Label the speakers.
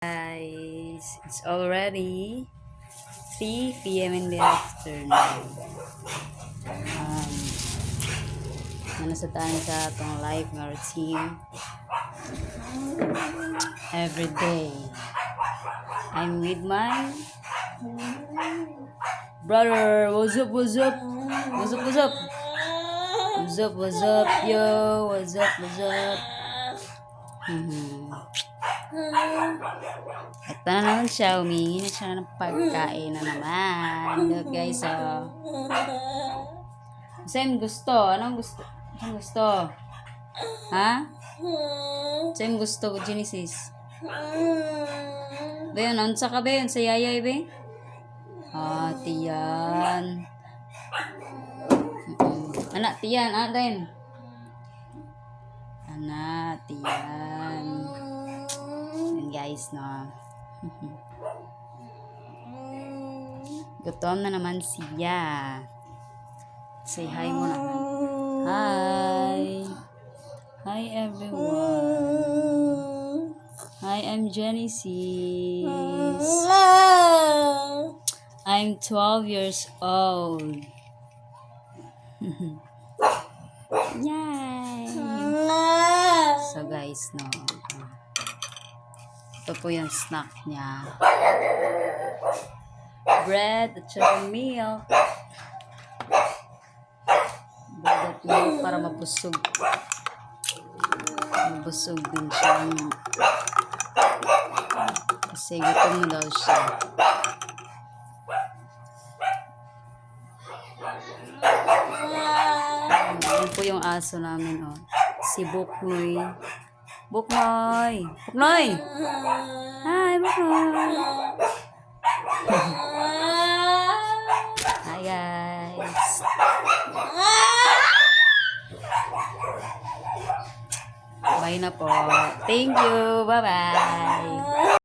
Speaker 1: Guys, it's already 3 p.m. in the afternoon. Manasatan sa atong life nga routine every day. I'm with my brother. What's up, what's up? What's up, what's up? What's up, what's up, yo? What's up, what's up? At na naman siya, humingi na siya ng pagkain na naman. Look guys, oh. Saan gusto? Anong gusto? Anong gusto? Ha? Saan gusto, Genesis? Bayon, ansa ka ba yun? Sa yayay ba? Ah, tiyan. Anak, tiyan. Din. Anak, tiyan. Yan guys, no. Gutom na naman siya. Say hi mo naman. Hi. Hi everyone. Hi, I'm Genesis. I'm 12 years old. Yay! So guys, no. Ito po yung snack niya. Bread at saka milk. Bread at milk para mabusog. Mabusog din siya. Kasi gutom daw siya. Ayan po yung aso namin, oh. Si Buknoy. Buknoy! Buknoy! Hi, Buknoy! Hi, guys! Bye na po. Thank you. Bye-bye.